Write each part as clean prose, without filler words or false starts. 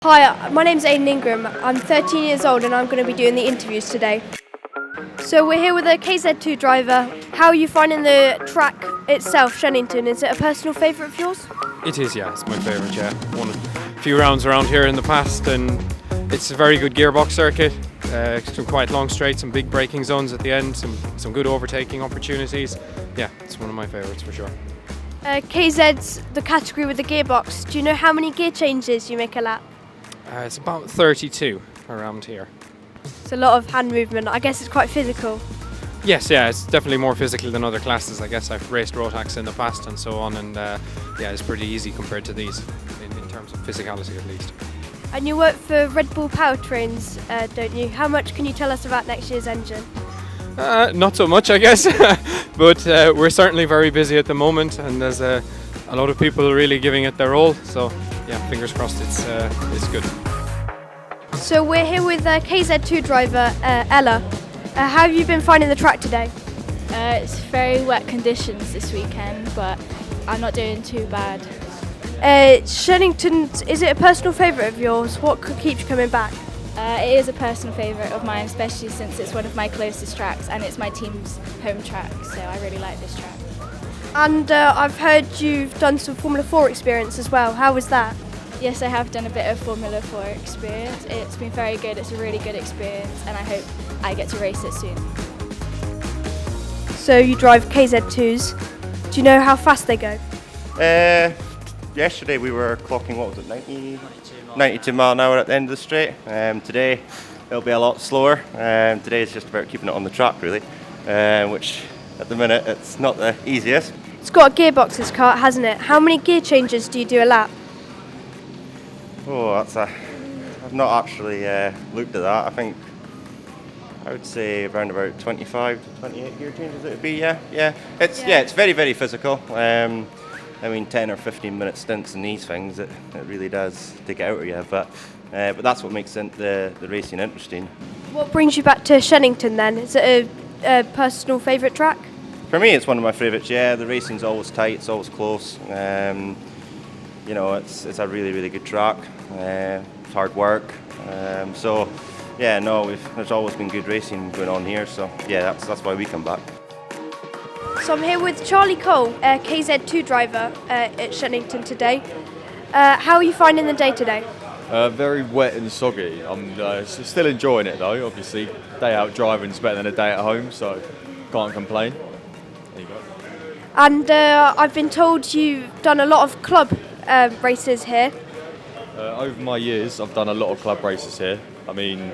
Hi, my name's Aiden Ingram. I'm 13 years old and I'm going to be doing the interviews today. So we're here with a KZ2 driver. How are you finding the track itself, Shenington? Is it a personal favourite of yours? It is, yeah. It's my favourite, yeah. Won a few rounds around here in the past, and it's a very good gearbox circuit. Some quite long straights, some big braking zones at the end, some good overtaking opportunities. Yeah, it's one of my favourites for sure. KZ's the category with the gearbox. Do you know how many gear changes you make a lap? It's about 32 around here. It's a lot of hand movement. I guess it's quite physical. Yes, yeah, it's definitely more physical than other classes. I guess I've raced Rotax in the past and so on, and yeah, it's pretty easy compared to these in terms of physicality at least. And you work for Red Bull Powertrains, don't you? How much can you tell us about next year's engine? Not so much, I guess, but we're certainly very busy at the moment, and there's a lot of people really giving it their all. So yeah, fingers crossed it's good. So we're here with KZ2 driver Ella. How have you been finding the track today? It's very wet conditions this weekend, but I'm not doing too bad. Shenington, is it a personal favourite of yours? What keeps you coming back? It is a personal favourite of mine, especially since it's one of my closest tracks and it's my team's home track, so I really like this track. And I've heard you've done some Formula 4 experience as well. How was that? Yes, I have done a bit of Formula 4 experience. It's been very good, it's a really good experience, and I hope I get to race it soon. So you drive KZ2s. Do you know how fast they go? Yesterday we were clocking, what was it, 92 mile an hour at the end of the straight. Today it'll be a lot slower. Today is just about keeping it on the track really, which at the minute it's not the easiest. It's got a gearbox, this car, hasn't it? How many gear changes do you do a lap? Oh, I've not actually looked at that. I think I would say around about 25 to 28 gear changes it would be, yeah. It's very, very physical. I mean, 10 or 15 minute stints in these things, it really does take it out of you, but that's what makes the racing interesting. What brings you back to Shenington then? Is it a personal favourite track? For me, it's one of my favourites, yeah. The racing's always tight, it's always close. You know, it's a really, really good track. It's hard work. So, yeah, no, there's always been good racing going on here, so yeah, that's why we come back. So I'm here with Charlie Cole, a KZ2 driver at Shenington today. How are you finding the day today? Very wet and soggy. I'm still enjoying it though. Obviously, day out driving is better than a day at home, so can't complain. There you go. And I've been told you've done a lot of club races here. Over my years, I've done a lot of club races here. I mean,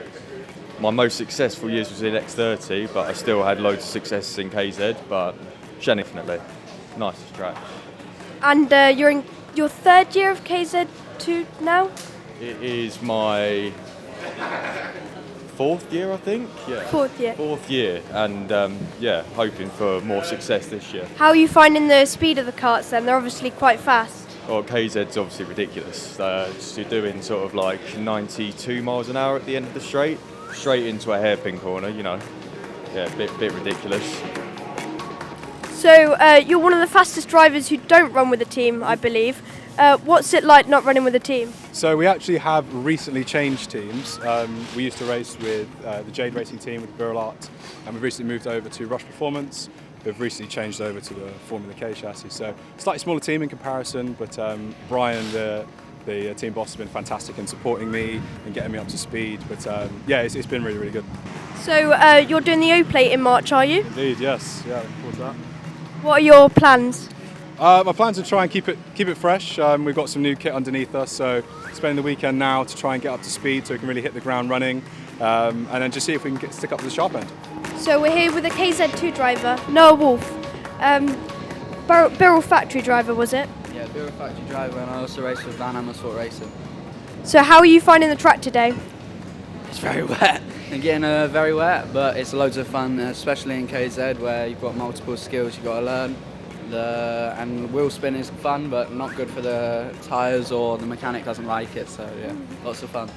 my most successful years was in X30, but I still had loads of successes in KZ, but Shenington, nicest track. And you're in your third year of KZ2 now? It is my fourth year, I think. Yeah. Fourth year, and yeah, hoping for more success this year. How are you finding the speed of the karts then? They're obviously quite fast. Well, KZ's obviously ridiculous. You're doing sort of like 92 miles an hour at the end of the straight into a hairpin corner, you know. Yeah, a bit ridiculous. So you're one of the fastest drivers who don't run with a team, I believe. What's it like not running with a team? So we actually have recently changed teams. We used to race with the Jade Racing team with Burl Art, and we've recently moved over to Rush Performance. We've recently changed over to the Formula K chassis. So slightly smaller team in comparison, but Brian, the team boss, has been fantastic in supporting me and getting me up to speed. But yeah, it's been really, really good. So you're doing the O-Plate in March, are you? Indeed, yes. Yeah, looking forward to that. What are your plans? My plans are to try and keep it fresh. We've got some new kit underneath us, so spending the weekend now to try and get up to speed so we can really hit the ground running, and then just see if we can stick up to the sharp end. So we're here with a KZ2 driver, Noah Wolf. Birrell factory driver, was it? Yeah, Birrell factory driver, and I also race with Van Amersfoort Racing. So how are you finding the track today? It's very wet. Again, very wet, but it's loads of fun, especially in KZ where you've got multiple skills you've got to learn. And wheel spin is fun, but not good for the tyres, or the mechanic doesn't like it, so yeah, lots of fun.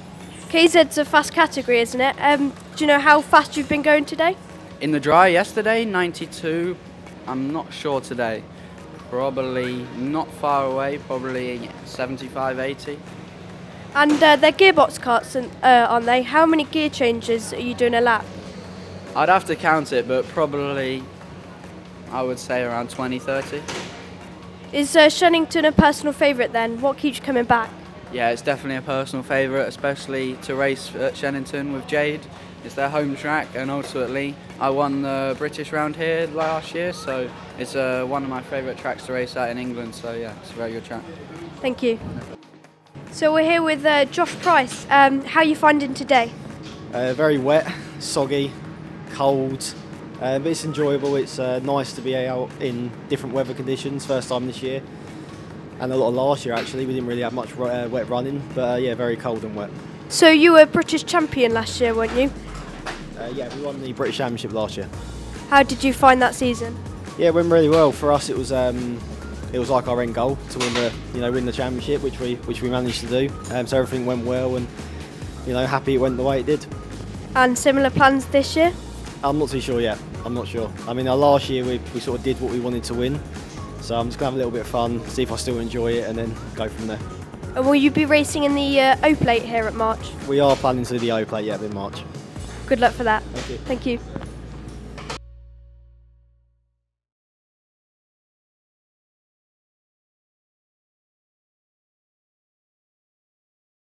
KZ's a fast category, isn't it? Do you know how fast you've been going today? In the dry yesterday, 92. I'm not sure today. Probably not far away, probably 75, 80. And they're gearbox carts, aren't they? How many gear changes are you doing a lap? I'd have to count it, but probably I would say around 20, 30. Is Shenington a personal favourite then? What keeps you coming back? Yeah, it's definitely a personal favourite, especially to race at Shenington with Jade. It's their home track, and ultimately I won the British round here last year, so it's one of my favourite tracks to race at in England, so yeah, it's a very good track. Thank you. So we're here with Josh Price. How are you finding today? Very wet, soggy, cold, but it's enjoyable. It's nice to be out in different weather conditions, first time this year. And a lot of last year actually, we didn't really have much wet running, but yeah, very cold and wet. So you were British champion last year, weren't you? Yeah, we won the British Championship last year. How did you find that season? Yeah, it went really well. For us, it was like our end goal to win the championship, which we managed to do. So everything went well, and happy it went the way it did. And similar plans this year? I'm not too sure yet. I'm not sure. I mean, last year we sort of did what we wanted to win, so I'm just gonna have a little bit of fun, see if I still enjoy it, and then go from there. And will you be racing in the O Plate here at March? We are planning to do the O Plate in March. Good luck for that. Thank you. Thank you.